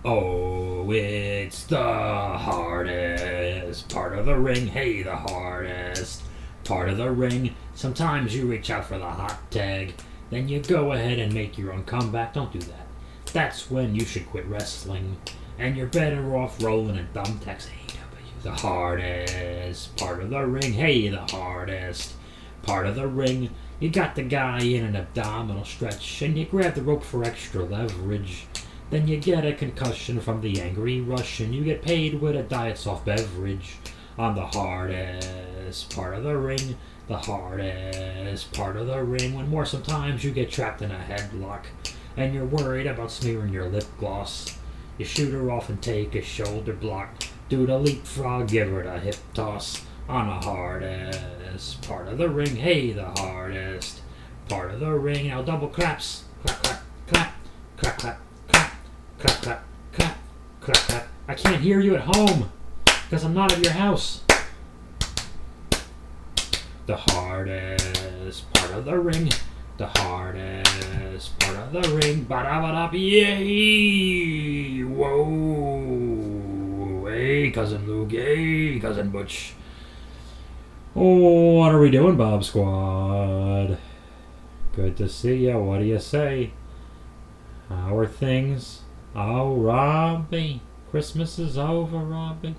Oh, it's the hardest part of the ring. Hey, the hardest part of the ring. Sometimes you reach out for the hot tag, then you go ahead and make your own comeback. Don't do that. That's when you should quit wrestling, and you're better off rolling in thumbtacks. AEW, the hardest part of the ring. Hey, the hardest part of the ring. You got the guy in an abdominal stretch, and you grab the rope for extra leverage. Then you get a concussion from the angry rush, and you get paid with a diet soft beverage. On the hardest part of the ring, the hardest part of the ring. When more sometimes you get trapped in a headlock, and you're worried about smearing your lip gloss. You shoot her off and take a shoulder block. Do the leapfrog, give her the hip toss. On the hardest part of the ring, hey, the hardest part of the ring. Now double claps, clap, clap, clap, clap, clap. Clap, clap, clap, clap, clap. I can't hear you at home because I'm not at your house. The hardest part of the ring. The hardest part of the ring. Ba-da-ba-da, yay! Whoa! Hey, Cousin Luke. Hey, Cousin Butch. Oh, what are we doing, Bob Squad? Good to see ya. What do you say? How are things? Oh, Robbie. Christmas is over, Robbie.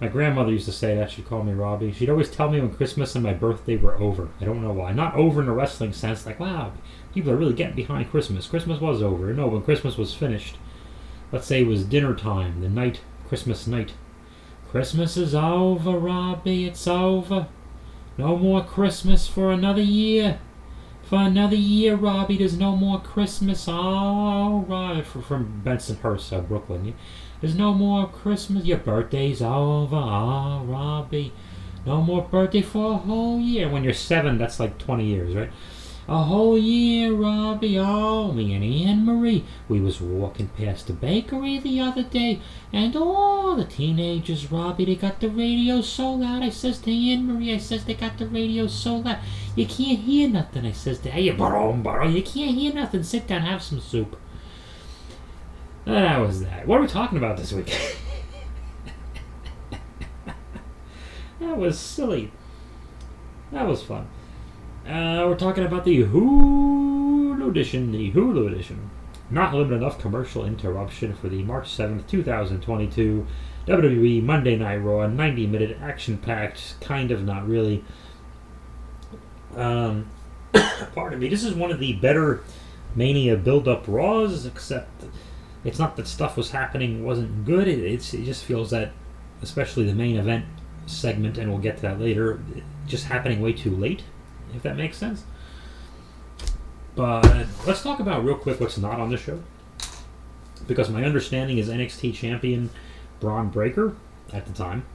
My grandmother used to say that. She'd call me Robbie. She'd always tell me when Christmas and my birthday were over. I don't know why. Not over in a wrestling sense. Like, wow, people are really getting behind Christmas. Christmas was over. No, when Christmas was finished. Let's say it was dinner time. The night. Christmas night. Christmas is over, Robbie. It's over. No more Christmas for another year. For another year, Robbie, there's no more Christmas. All right. From Bensonhurst, Brooklyn. There's no more Christmas. Your birthday's over. Oh, Robbie. No more birthday for a whole year. When you're 7, that's like 20 years, right? A whole year, Robbie. Oh, me and Anne Marie. We was walking past the bakery the other day, and all the teenagers, Robbie, they got the radio so loud. I says to Anne Marie, I says they got the radio so loud. You can't hear nothing. I says to her, you can't hear nothing. Sit down, have some soup. That was that. What are we talking about this week? That was silly. That was fun. We're talking about the Hulu edition. The Hulu edition. Not limited enough commercial interruption for the March 7th, 2022 WWE Monday Night Raw. 90-minute action-packed, kind of, not really. Pardon me. This is one of the better Mania build-up Raws, except it's not that stuff was happening wasn't good. It just feels that, especially the main event segment, and we'll get to that later, just happening way too late, if that makes sense. But let's talk about real quick what's not on the show. Because my understanding is NXT champion Braun Breaker, at the time,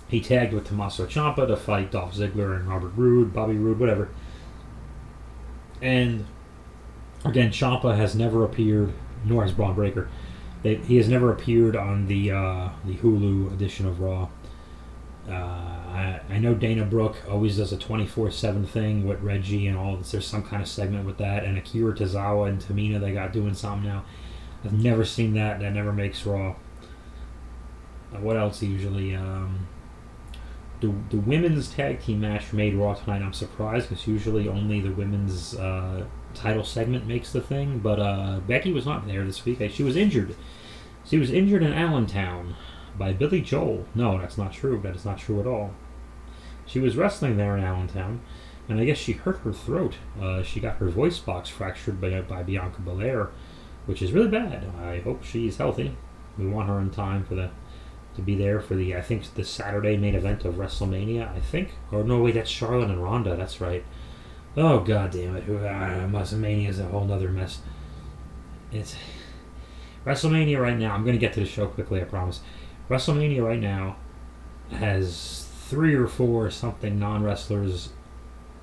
he tagged with Tommaso Ciampa to fight Dolph Ziggler and Robert Roode, Bobby Roode, whatever. And again, Ciampa has never appeared, nor has Braun Breaker. He has never appeared on the Hulu edition of Raw. I know Dana Brooke always does a 24/7 thing with Reggie and all this. There's some kind of segment with that. And Akira Tozawa and Tamina, they got doing something now. I've never seen that. That never makes Raw. What else usually? The women's tag team match made Raw tonight. I'm surprised because usually only the women's title segment makes the thing. But Becky was not there this week. She was injured. She was injured in Allentown by Billy Joel. No, that's not true. That is not true at all. She was wrestling there in Allentown, and I guess she hurt her throat. She got her voice box fractured by Bianca Belair, which is really bad. I hope she's healthy. We want her in time for to be there for I think the Saturday main event of WrestleMania, I think. Or no, wait, that's Charlotte and Ronda, that's right. Oh, god damn it. WrestleMania is a whole nother mess. It's WrestleMania right now, I'm going to get to the show quickly, I promise. WrestleMania right now has 3 or 4 something non-wrestlers,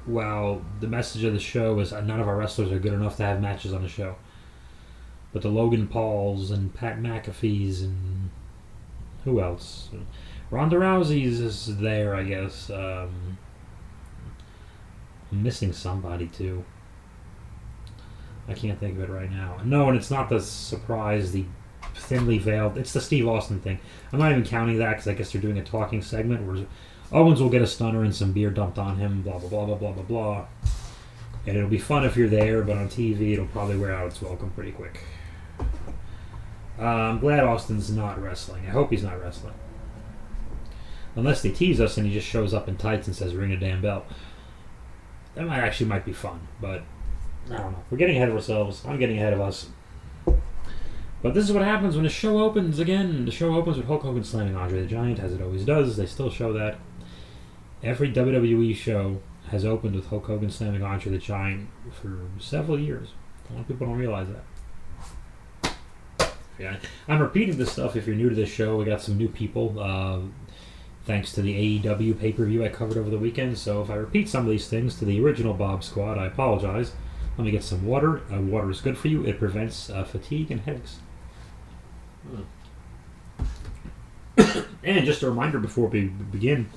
while the message of the show is none of our wrestlers are good enough to have matches on the show. But the Logan Pauls and Pat McAfee's and who else? Ronda Rousey's is there, I guess. I'm missing somebody too. I can't think of it right now. No, and it's not the surprise, the thinly veiled. It's the Steve Austin thing. I'm not even counting that because I guess they're doing a talking segment where Owens will get a stunner and some beer dumped on him, blah, blah, blah, blah, blah, blah, blah. And it'll be fun if you're there, but on TV it'll probably wear out its welcome pretty quick. I'm glad Austin's not wrestling. I hope he's not wrestling. Unless they tease us and he just shows up in tights and says, ring a damn bell. That might be fun, but I don't know. We're getting ahead of ourselves. I'm getting ahead of us. But this is what happens when the show opens again. The show opens with Hulk Hogan slamming Andre the Giant, as it always does. They still show that. Every WWE show has opened with Hulk Hogan slamming Andre the Giant for several years. A lot of people don't realize that. Yeah, I'm repeating this stuff if you're new to this show. We got some new people. Thanks to the AEW pay-per-view I covered over the weekend. So if I repeat some of these things to the original Bob Squad, I apologize. Let me get some water. Water is good for you. It prevents fatigue and headaches. And just a reminder before we begin,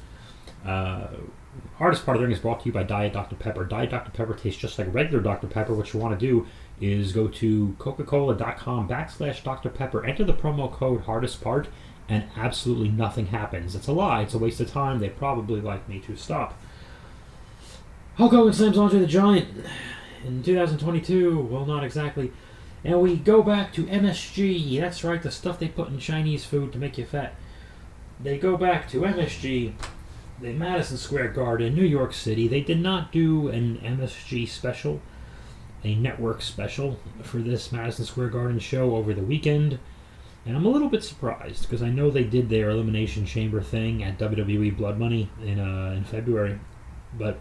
hardest part of the ring is brought to you by Diet Dr. Pepper. Diet Dr. Pepper tastes just like regular Dr. Pepper. What you want to do is go to coca-cola.com/Dr. Pepper. Enter the promo code hardest part, and absolutely nothing happens. It's a lie. It's a waste of time. They'd probably like me to stop. Hulk Hogan slams Andre the Giant in 2022. Well, not exactly. And we go back to MSG. That's right, the stuff they put in Chinese food to make you fat. They go back to MSG, the Madison Square Garden, New York City. They did not do an MSG special, a network special, for this Madison Square Garden show over the weekend. And I'm a little bit surprised, because I know they did their Elimination Chamber thing at WWE Blood Money in February. But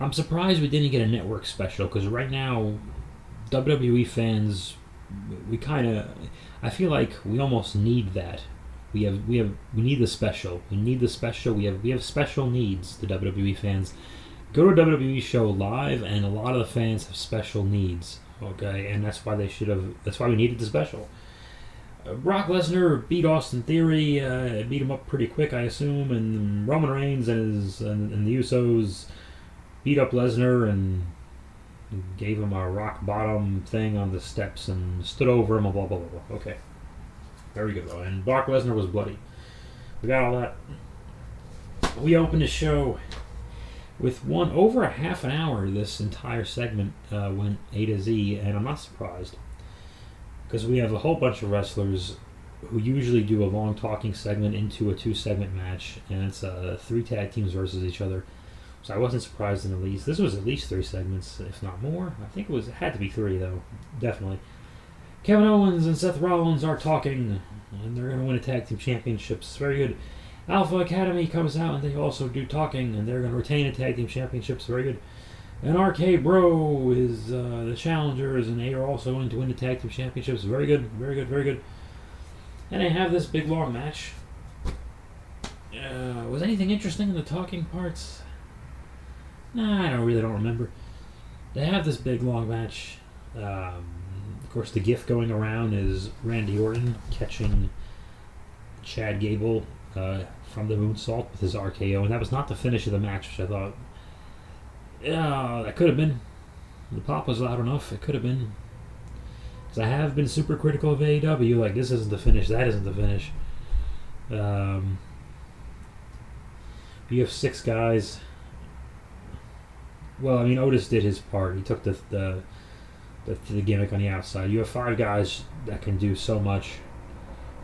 I'm surprised we didn't get a network special, because right now, WWE fans, I feel like we almost need that. We need the special. We need the special. We have special needs, the WWE fans. Go to a WWE show live, and a lot of the fans have special needs. Okay, and that's why we needed the special. Brock Lesnar beat Austin Theory, beat him up pretty quick, I assume, and Roman Reigns and the Usos beat up Lesnar and gave him a rock bottom thing on the steps and stood over him and blah, blah, blah, blah. Okay. Very good, though. And Brock Lesnar was bloody. We got all that. We opened the show with over a half an hour. This entire segment went A to Z, and I'm not surprised. Because we have a whole bunch of wrestlers who usually do a long talking segment into a 2-segment match, and it's 3 tag teams versus each other. So I wasn't surprised in the least. This was at least 3 segments, if not more. I think it had to be 3, though. Definitely. Kevin Owens and Seth Rollins are talking, and they're going to win a tag team championships. Very good. Alpha Academy comes out, and they also do talking, and they're going to retain a tag team championships. Very good. And RK Bro is the challengers, and they are also going to win the tag team championships. Very good, very good, very good. And they have this big long match. Was anything interesting in the talking parts? Nah, I really don't remember. They have this big long match. Of course, the gif going around is Randy Orton catching Chad Gable from the moonsault with his RKO, and that was not the finish of the match, which I thought, yeah, that could have been. The pop was loud enough. It could have been. Because I have been super critical of AEW. Like, this isn't the finish. That isn't the finish. You have 6 guys. Well, I mean, Otis did his part. He took the gimmick on the outside. You have 5 guys that can do so much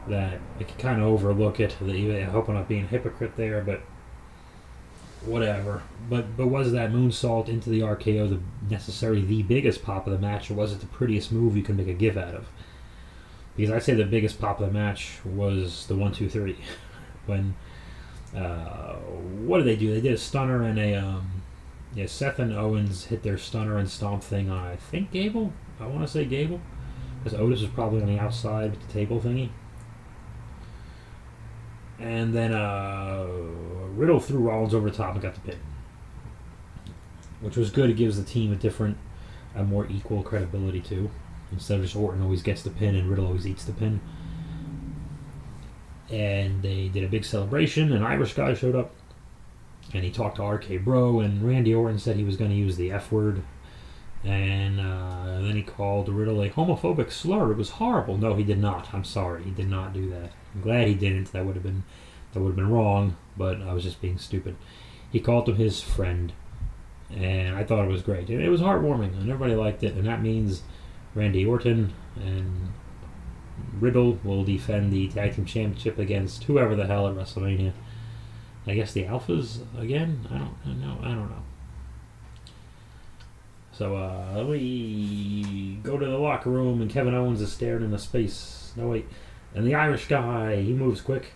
that it can kind of overlook it. I hope I'm not being a hypocrite there, but whatever. But was that moonsault into the RKO necessarily the biggest pop of the match, or was it the prettiest move you can make a gif out of? Because I'd say the biggest pop of the match was the 1, 2, 3. When what did they do? They did a stunner and Seth and Owens hit their stunner and stomp thing on, I think, Gable? I want to say Gable. Because Otis was probably on the outside with the table thingy. And then Riddle threw Rollins over the top and got the pin. Which was good. It gives the team a more equal credibility too. Instead of just Orton always gets the pin and Riddle always eats the pin. And they did a big celebration. An Irish guy showed up. And he talked to RK Bro, and Randy Orton said he was going to use the F word. And then he called Riddle a homophobic slur. It was horrible. No, he did not. I'm sorry, he did not do that. I'm glad he didn't. That would have been wrong. But I was just being stupid. He called him his friend, and I thought it was great. It was heartwarming, and everybody liked it. And that means Randy Orton and Riddle will defend the tag team championship against whoever the hell at WrestleMania. I guess the Alphas again. I don't know. So we go to the locker room, and Kevin Owens is staring into space. No, wait. And the Irish guy, he moves quick.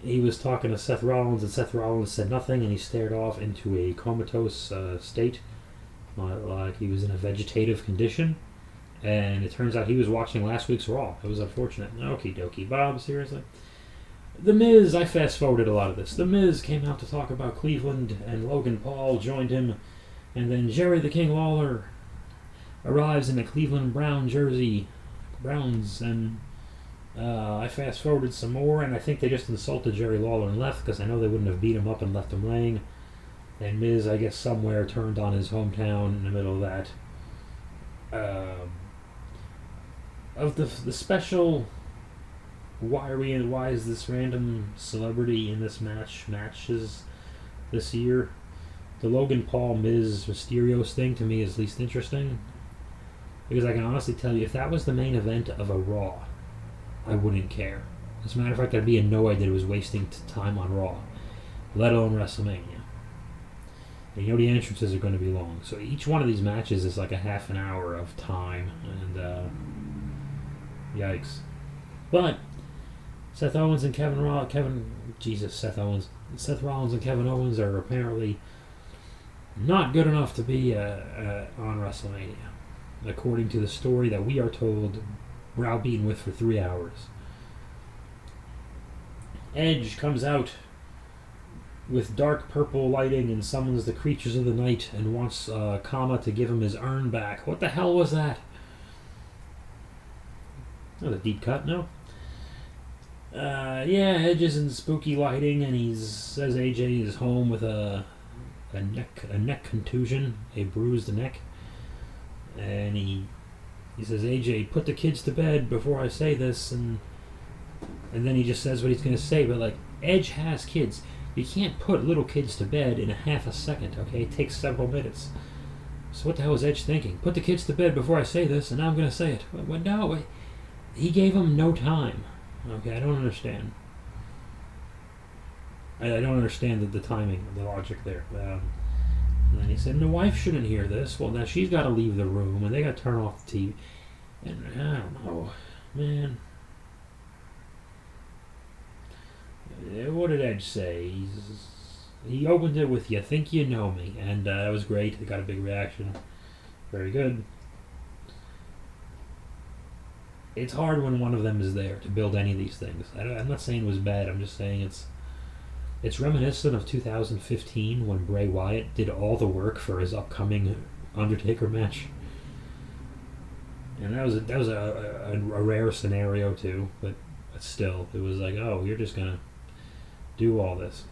He was talking to Seth Rollins, and Seth Rollins said nothing, and he stared off into a comatose state, like he was in a vegetative condition. And it turns out he was watching last week's Raw. It was unfortunate. Okie dokie. Bob, seriously? The Miz, I fast-forwarded a lot of this. The Miz came out to talk about Cleveland, and Logan Paul joined him. And then Jerry the King Lawler arrives in a Cleveland Brown jersey. Browns, and I fast-forwarded some more, and I think they just insulted Jerry Lawler and left, because I know they wouldn't have beat him up and left him laying. And Miz, I guess, somewhere turned on his hometown in the middle of that. Of the special, why is this random celebrity in this matches this year? The Logan Paul Miz Mysterios thing to me is least interesting, because I can honestly tell you, if that was the main event of a Raw, I wouldn't care. As a matter of fact, I'd be annoyed that it was wasting time on Raw, let alone WrestleMania. And you know the entrances are going to be long, so each one of these matches is like a half an hour of time, and yikes. But Seth Rollins and Kevin Rollins and Kevin Owens are apparently not good enough to be on WrestleMania, according to the story that we are told, browbeaten with for 3 hours. Edge comes out with dark purple lighting and summons the creatures of the night and wants Kama to give him his urn back. What the hell was that? Not a deep cut, no? Edge is in spooky lighting, and he says AJ is home with a neck contusion, a bruised neck. And he says, AJ, put the kids to bed before I say this, and then he just says what he's going to say. But, like, Edge has kids. You can't put little kids to bed in a half a second, okay? It takes several minutes. So what the hell was Edge thinking? Put the kids to bed before I say this, and now I'm going to say it. Well, no, he gave him no time. Okay, I don't understand. I don't understand the timing, the logic there. And then he said, the wife shouldn't hear this. Well, now she's got to leave the room, and they got to turn off the TV. And I don't know, man. What did Edge say? He opened it with, you think you know me, and that was great. It got a big reaction. Very good. It's hard when one of them is there to build any of these things. I'm not saying it was bad. I'm just saying it's reminiscent of 2015 when Bray Wyatt did all the work for his upcoming Undertaker match. And that was a rare scenario too, but still, it was like, oh, you're just gonna do all this.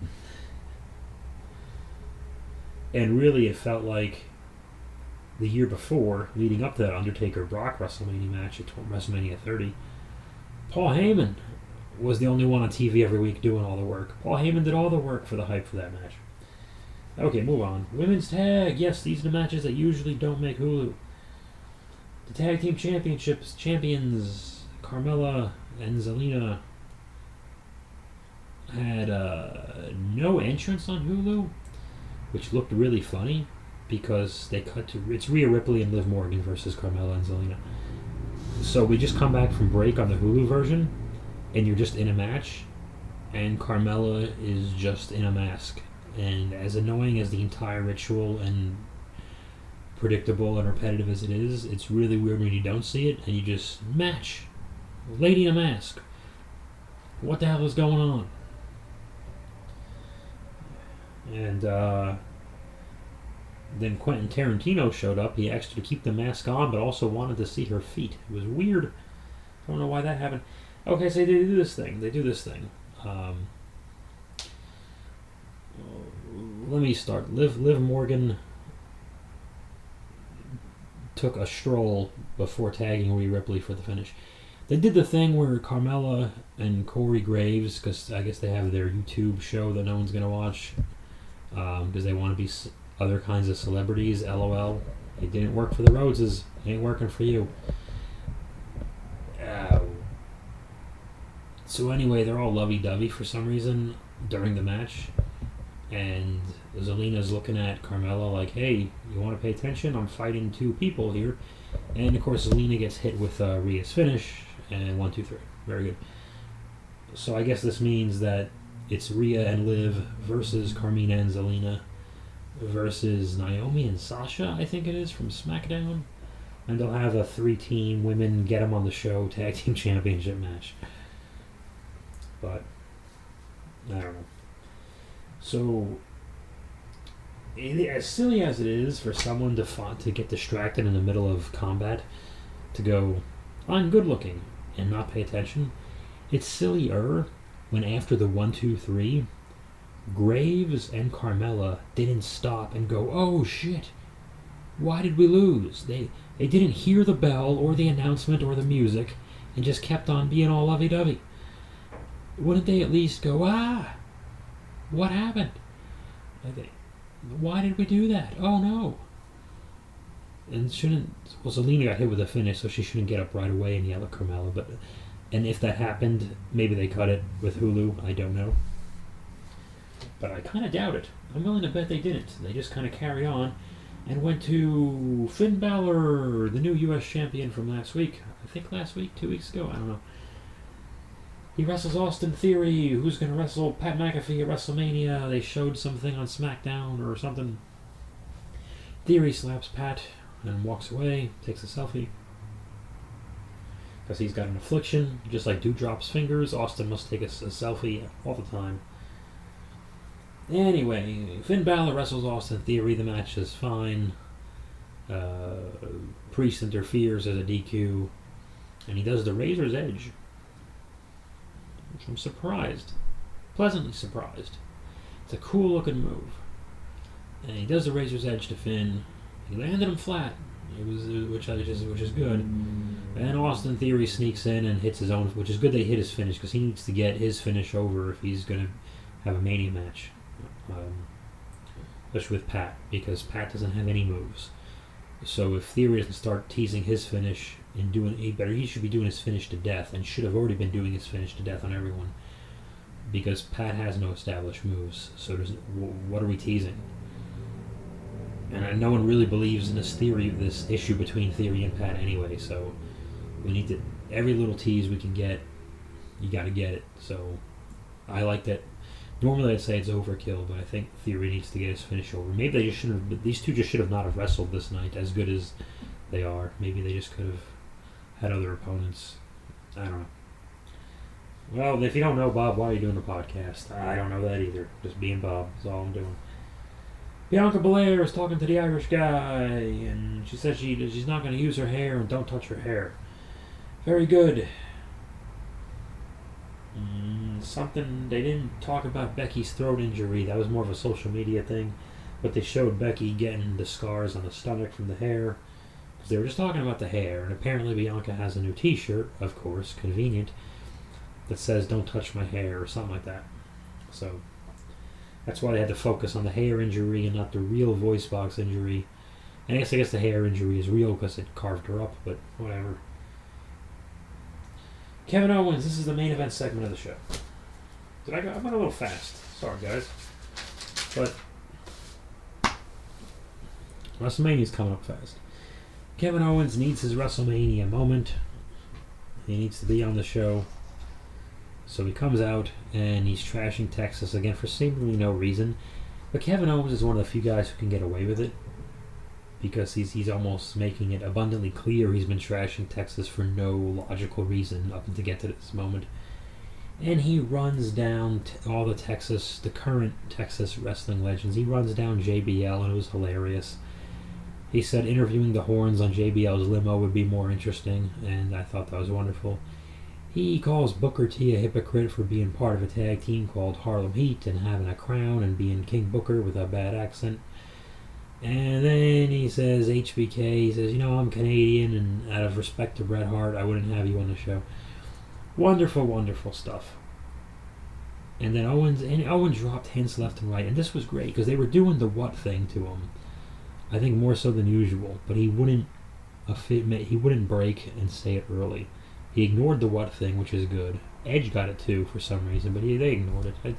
And really, it felt like the year before, leading up to that Undertaker-Brock WrestleMania match at WrestleMania 30, Paul Heyman was the only one on TV every week doing all the work. Paul Heyman did all the work for the hype for that match. Okay, move on. Women's Tag. Yes, these are the matches that usually don't make Hulu. The Tag Team Championships champions Carmella and Zelina had no entrance on Hulu, which looked really funny because they cut to... It's Rhea Ripley and Liv Morgan versus Carmella and Zelina. So we just come back from break on the Hulu version, and you're just in a match, and Carmella is just in a mask. And as annoying as the entire ritual and predictable and repetitive as it is, it's really weird when you don't see it, and you just match. Lady in a mask. What the hell is going on? And then Quentin Tarantino showed up. He asked her to keep the mask on, but also wanted to see her feet. It was weird. I don't know why that happened. Okay, so they do this thing. Let me start. Liv Morgan took a stroll before tagging Rhea Ripley for the finish. They did the thing where Carmella and Corey Graves, because I guess they have their YouTube show that no one's going to watch, because they want to be other kinds of celebrities, LOL. It didn't work for the Rhodeses. It ain't working for you. So anyway, they're all lovey-dovey for some reason during the match. And Zelina's looking at Carmella like, hey, you want to pay attention? I'm fighting two people here. And of course, Zelina gets hit with Rhea's finish. And 1, 2, 3. Very good. So I guess this means that it's Rhea and Liv versus Carmina and Zelina versus Naomi and Sasha, I think it is, from SmackDown. And they'll have a 3-team women get them on the show tag team championship match. But I don't know. So, as silly as it is for someone to get distracted in the middle of combat, to go, I'm good looking, and not pay attention, it's sillier when after the 1, 2, 3, Graves and Carmella didn't stop and go, oh shit, why did we lose? They didn't hear the bell or the announcement or the music and just kept on being all lovey-dovey. Wouldn't they at least go, what happened? Why did we do that? Oh no. And Zelina got hit with a finish, so she shouldn't get up right away and yell at Carmella. And if that happened, maybe they cut it with Hulu. I don't know. But I kind of doubt it. I'm willing to bet they didn't. They just kind of carried on and went to Finn Balor, the new U.S. champion from last week. I think last week, 2 weeks ago, I don't know. He wrestles Austin Theory, who's going to wrestle Pat McAfee at WrestleMania. They showed something on SmackDown or something. Theory slaps Pat and walks away, takes a selfie. Because he's got an affliction, just like Dewdrop's fingers, Austin must take a selfie all the time. Anyway, Finn Balor wrestles Austin Theory. The match is fine. Priest interferes as a DQ. And he does the Razor's Edge. Which I'm surprised. Pleasantly surprised. It's a cool looking move. And he does the Razor's Edge to Finn. He landed him flat. Which is good. And Austin Theory sneaks in and hits his own, which is good they hit his finish, because he needs to get his finish over if he's going to have a Mania match. Especially with Pat, because Pat doesn't have any moves. So if Theory doesn't start teasing his finish and he should be doing his finish to death, and should have already been doing his finish to death on everyone, because Pat has no established moves. So what are we teasing? And no one really believes in this issue between Theory and Pat anyway. So we need to, every little tease we can get, you got to get it. So I like that. Normally I'd say it's overkill, but I think Theory needs to get his finish over. Maybe they just shouldn't have, these two just should have not have wrestled this night, as good as they are. Maybe they just could have had other opponents. I don't know. Well, if you don't know Bob, why are you doing a podcast? I don't know that either. Just being Bob is all I'm doing. Bianca Belair is talking to the Irish guy, and she says she's not going to use her hair and don't touch her hair. Very good. Something, they didn't talk about Becky's throat injury. That was more of a social media thing. But they showed Becky getting the scars on the stomach from the hair. Because they were just talking about the hair. And apparently Bianca has a new t-shirt, of course, convenient, that says don't touch my hair or something like that. So that's why they had to focus on the hair injury and not the real voice box injury. And I guess the hair injury is real because it carved her up, but whatever. Kevin Owens, this is the main event segment of the show. I went a little fast. Sorry, guys. But WrestleMania's coming up fast. Kevin Owens needs his WrestleMania moment. He needs to be on the show. So he comes out and he's trashing Texas again for seemingly no reason. But Kevin Owens is one of the few guys who can get away with it, because he's almost making it abundantly clear he's been trashing Texas for no logical reason up to get to this moment. And he runs down all the current Texas wrestling legends. He runs down JBL, and it was hilarious. He said interviewing the horns on JBL's limo would be more interesting, and I thought that was wonderful. He calls Booker T a hypocrite for being part of a tag team called Harlem Heat and having a crown and being King Booker with a bad accent. And then he says, HBK, he says, I'm Canadian, and out of respect to Bret Hart, I wouldn't have you on the show. Wonderful, wonderful stuff. And then Owen dropped hints left and right, and this was great, because they were doing the what thing to him. I think more so than usual, but he wouldn't break and say it early. He ignored the what thing, which is good. Edge got it too for some reason, but they ignored it.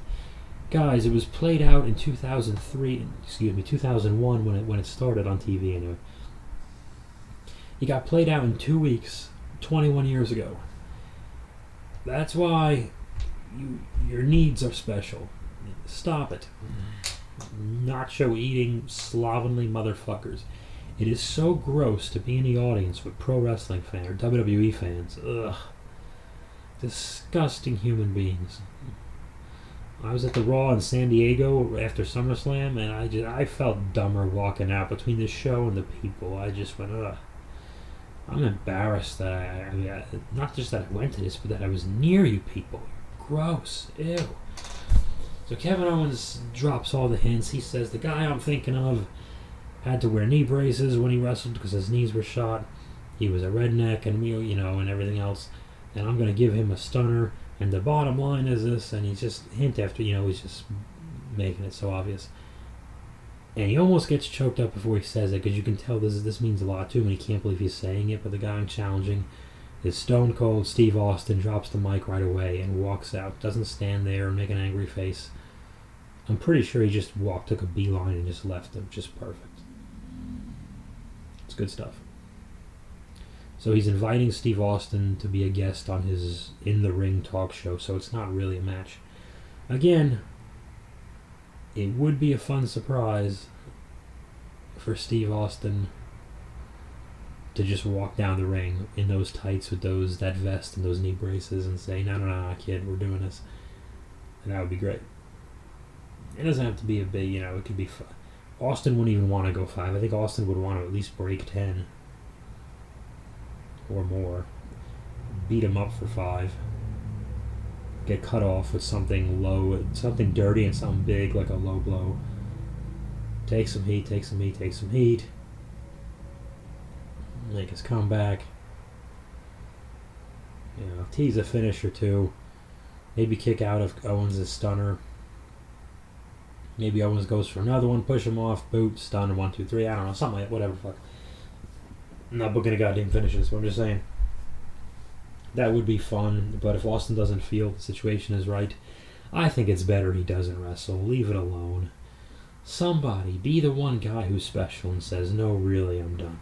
Guys, it was played out in 2001 when it started on TV anyway. It got played out in 2 weeks, 21 years ago. That's why your needs are special. Stop it. Nacho eating slovenly motherfuckers. It is so gross to be in the audience with pro wrestling fans or WWE fans. Ugh. Disgusting human beings. I was at the Raw in San Diego after SummerSlam, and I felt dumber walking out between the show and the people. I just went, ugh. I'm embarrassed that I not just that I went to this, but that I was near you people. Gross. Ew. So Kevin Owens drops all the hints. He says the guy I'm thinking of had to wear knee braces when he wrestled because his knees were shot. He was a redneck and and everything else. And I'm going to give him a stunner. And the bottom line is this, and he's just hint after, he's just making it so obvious. And he almost gets choked up before he says it, because you can tell this means a lot to him, and he can't believe he's saying it. But the guy I'm challenging is Stone Cold Steve Austin, drops the mic right away and walks out. Doesn't stand there and make an angry face. I'm pretty sure he just took a beeline and just left him. Just perfect. It's good stuff. So he's inviting Steve Austin to be a guest on his In the Ring talk show, so it's not really a match. Again, it would be a fun surprise for Steve Austin to just walk down the ring in those tights with that vest and those knee braces and say, no, kid, we're doing this. And that would be great. It doesn't have to be a big, it could be fun. Austin wouldn't even want to go 5. I think Austin would want to at least break 10. Or more. Beat him up for 5. Get cut off with something low, something dirty and something big like a low blow. Take some heat. Make his comeback. Tease a finish or two. Maybe kick out of Owens' stunner. Maybe Owens goes for another one, push him off, boot, stun, 1, 2, 3. I don't know, something like that, whatever, fuck. I'm not booking a goddamn finishes, but I'm just saying. That would be fun, but if Austin doesn't feel the situation is right, I think it's better he doesn't wrestle. Leave it alone. Somebody, be the one guy who's special and says, no, really, I'm done.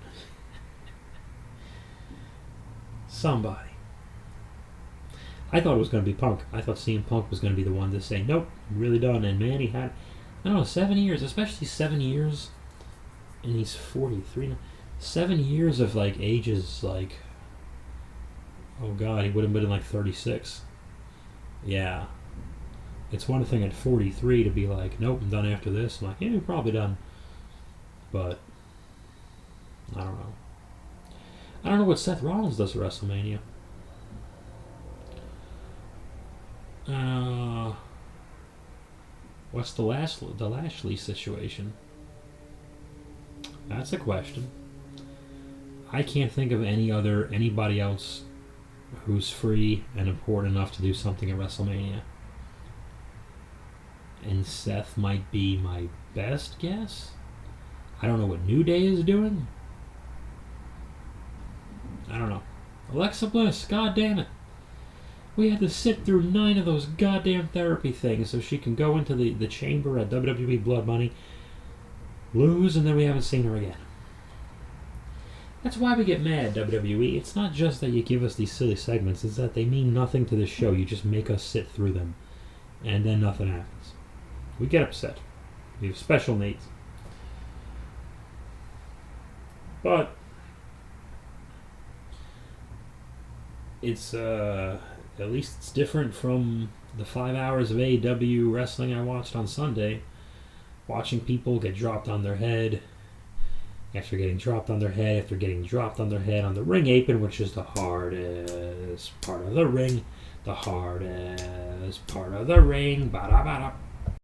Somebody. I thought it was going to be Punk. I thought CM Punk was going to be the one to say, nope, I'm really done. And man, he had, 7 years, especially 7 years, and he's 43 now. 7 years of ages oh god, he would have been 36. Yeah. It's one thing at 43 to be nope, I'm done after this. I'm yeah, you're probably done. But I don't know. I don't know what Seth Rollins does at WrestleMania. What's the Lashley situation? That's a question. I can't think of anybody else who's free and important enough to do something at WrestleMania. And Seth might be my best guess. I don't know what New Day is doing. I don't know. Alexa Bliss, god damn it. We had to sit through 9 of those goddamn therapy things so she can go into the chamber at WWE Blood Money, lose, and then we haven't seen her again. That's why we get mad, WWE. It's not just that you give us these silly segments, it's that they mean nothing to the show. You just make us sit through them. And then nothing happens. We get upset. We have special needs. But it's at least it's different from the 5 hours of AEW wrestling I watched on Sunday. Watching people get dropped on their head after getting dropped on their head on the ring apron, which is the hardest part of the ring. The hardest part of the ring. Ba-da-ba-da.